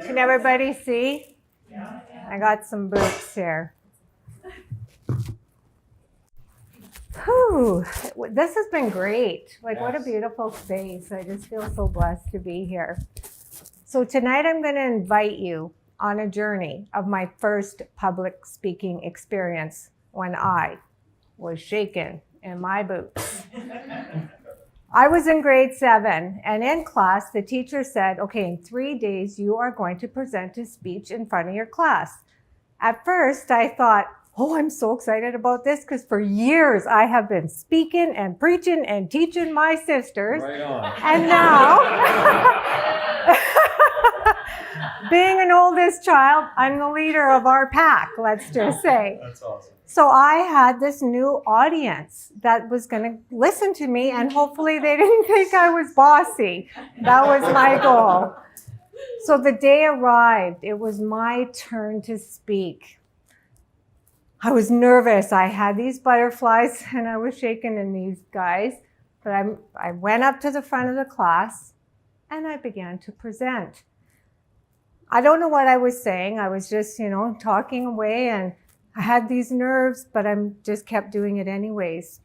Can everybody see? I got some boots here. Whew, this has been great. Like, what a beautiful space. I just feel so blessed to be here. So tonight I'm going to invite you on a journey of my first public speaking experience when I was shaken in my boots. I was in grade 7, and in class, the teacher said, okay, in 3 days, you are going to present a speech in front of your class. At first, I thought, oh, I'm so excited about this because for years I have been speaking and preaching and teaching my sisters. Right on. And now, being an oldest child, I'm the leader of our pack, let's just say. That's awesome. So I had this new audience that was going to listen to me, and hopefully they didn't think I was bossy. That was my goal. So the day arrived. It was my turn to speak. I was nervous. I had these butterflies, and I was shaking in these guys. But I went up to the front of the class, and I began to present. I don't know what I was saying. I was just, talking away, and I had these nerves, but I just kept doing it anyways.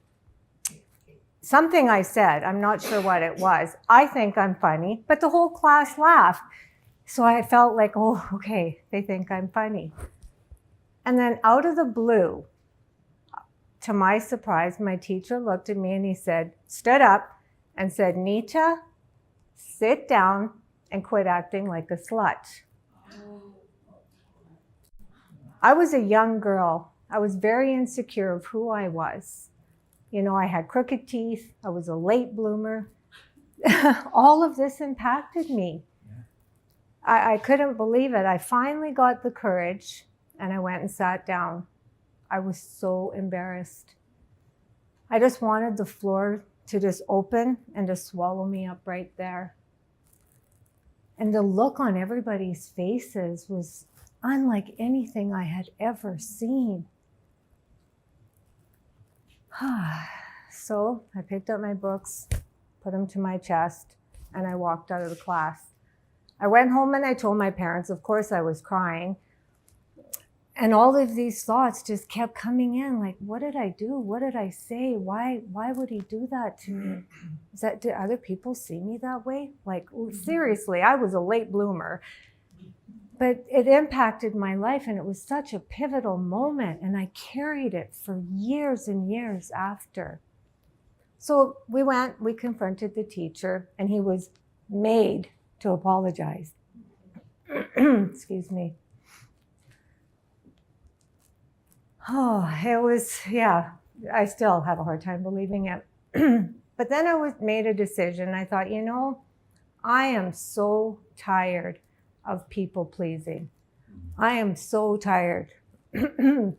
Something I said, I'm not sure what it was. I think I'm funny, but the whole class laughed. So I felt like, oh, okay, they think I'm funny. And then out of the blue, to my surprise, my teacher looked at me and he stood up and said, Nita, sit down and quit acting like a slut. I was a young girl. I was very insecure of who I was. I had crooked teeth. I was a late bloomer. All of this impacted me. I couldn't believe it. I finally got the courage and I went and sat down. I was so embarrassed. I just wanted the floor to just open and to swallow me up right there. And the look on everybody's faces was unlike anything I had ever seen. So I picked up my books, put them to my chest, and I walked out of the class. I went home and I told my parents, of course I was crying. And all of these thoughts just kept coming in, like, what did I do? What did I say? Why would he do that to me? Did other people see me that way? Like, seriously, I was a late bloomer. But it impacted my life, and it was such a pivotal moment, and I carried it for years and years after. So we confronted the teacher, and he was made to apologize. Excuse me. Oh, it was, I still have a hard time believing it. But then I made a decision. I thought, I am so tired of people pleasing. I am so tired. Of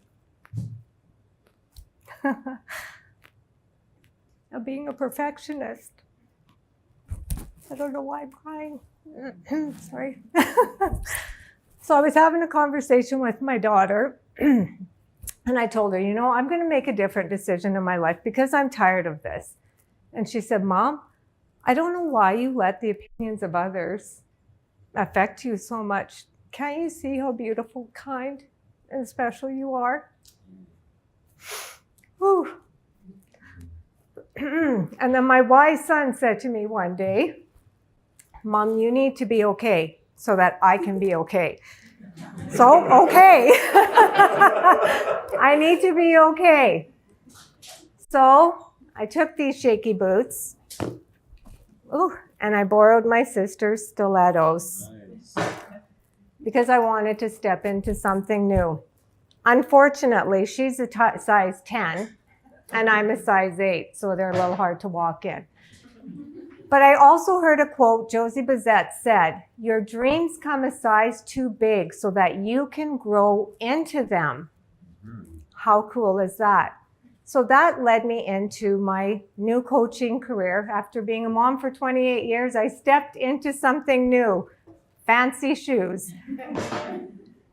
being a perfectionist. I don't know why I'm crying. Sorry. So I was having a conversation with my daughter, and I told her, I'm going to make a different decision in my life because I'm tired of this. And she said, Mom, I don't know why you let the opinions of others affect you so much. Can't you see how beautiful, kind, and special you are? Whew. And then my wise son said to me one day, Mom, you need to be okay so that I can be okay. So, okay. I need to be okay. So I took these shaky boots. And I borrowed my sister's stilettos because I wanted to step into something new. Unfortunately, she's a size 10 and I'm a size 8, so they're a little hard to walk in. But I also heard a quote Josie Bazette said, your dreams come a size too big so that you can grow into them. How cool is that? So that led me into my new coaching career. After being a mom for 28 years, I stepped into something new, fancy shoes.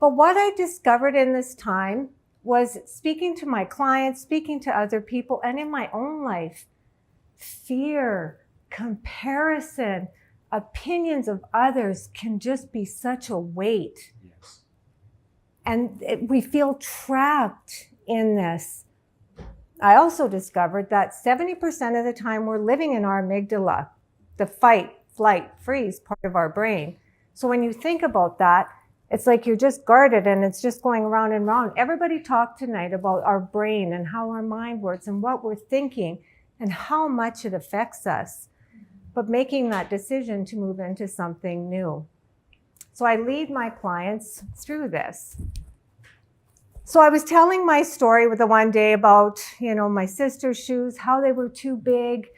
But what I discovered in this time was speaking to my clients, speaking to other people, and in my own life, fear, comparison, opinions of others can just be such a weight. Yes. And we feel trapped in this. I also discovered that 70% of the time we're living in our amygdala, the fight, flight, freeze part of our brain. So when you think about that, it's like you're just guarded and it's just going round and round. Everybody talked tonight about our brain and how our mind works and what we're thinking and how much it affects us. But making that decision to move into something new. So I lead my clients through this. So I was telling my story with the one day about, my sister's shoes, how they were too big,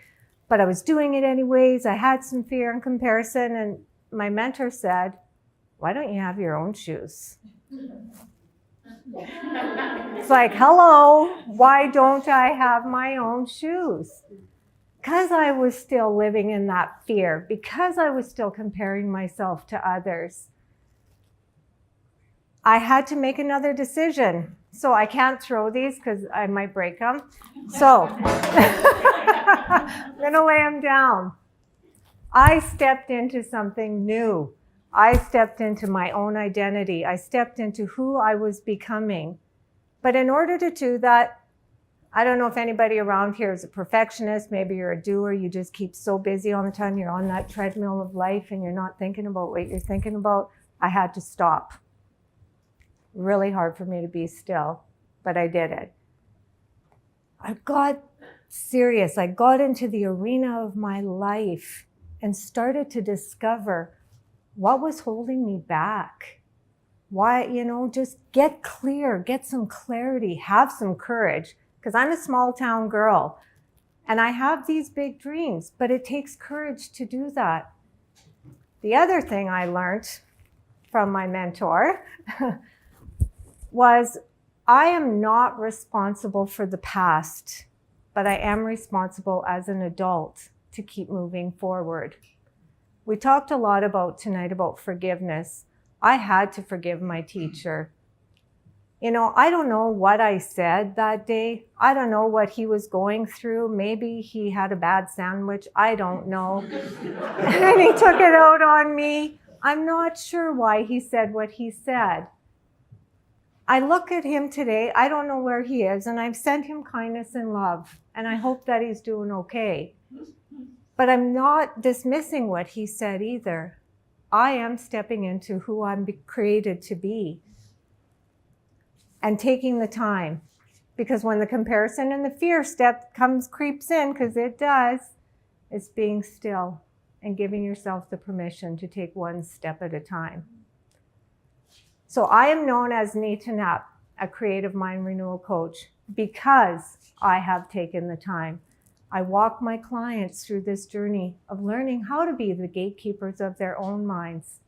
but I was doing it anyways. I had some fear and comparison, and my mentor said, "Why don't you have your own shoes?" It's like, hello, why don't I have my own shoes? Because I was still living in that fear, because I was still comparing myself to others. I had to make another decision. So I can't throw these because I might break them. So I'm going to lay them down. I stepped into something new. I stepped into my own identity. I stepped into who I was becoming. But in order to do that, I don't know if anybody around here is a perfectionist. Maybe you're a doer. You just keep so busy all the time. You're on that treadmill of life and you're not thinking about what you're thinking about. I had to stop. Really hard for me to be still, but I did it. I got serious. I got into the arena of my life and started to discover what was holding me back. Why, just get clear, get some clarity, have some courage, because I'm a small town girl and I have these big dreams, but it takes courage to do that. The other thing I learned from my mentor was I am not responsible for the past, but I am responsible as an adult to keep moving forward. We talked a lot tonight about forgiveness. I had to forgive my teacher. I don't know what I said that day. I don't know what he was going through. Maybe he had a bad sandwich. I don't know. And he took it out on me. I'm not sure why he said what he said. I look at him today, I don't know where he is, and I've sent him kindness and love, and I hope that he's doing okay. But I'm not dismissing what he said either. I am stepping into who I'm created to be and taking the time. Because when the comparison and the fear creeps in, because it does, it's being still and giving yourself the permission to take one step at a time. So I am known as Nita Knapp, a creative mind renewal coach, because I have taken the time. I walk my clients through this journey of learning how to be the gatekeepers of their own minds.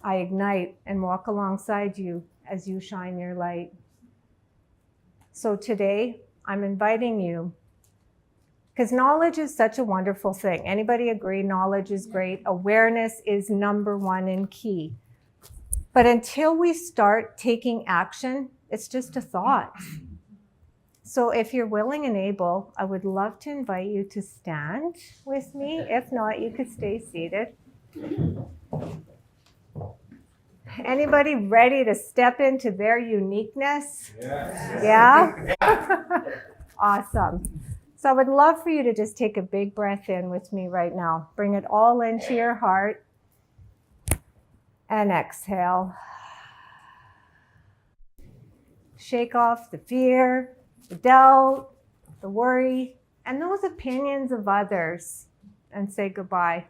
I ignite and walk alongside you as you shine your light. So today, I'm inviting you, because knowledge is such a wonderful thing. Anybody agree knowledge is great? Awareness is number one and key. But until we start taking action, it's just a thought. So if you're willing and able, I would love to invite you to stand with me. If not, you could stay seated. Anybody ready to step into their uniqueness? Yes. Yeah? Awesome. So I would love for you to just take a big breath in with me right now. Bring it all into your heart. And exhale. Shake off the fear, the doubt, the worry, and those opinions of others, and say goodbye.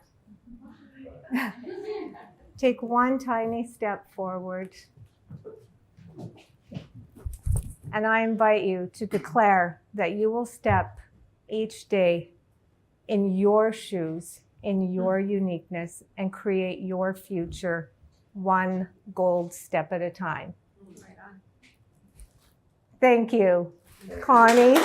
Take one tiny step forward. And I invite you to declare that you will step each day in your shoes, in your uniqueness, and create your future one gold step at a time. Thank you, Connie.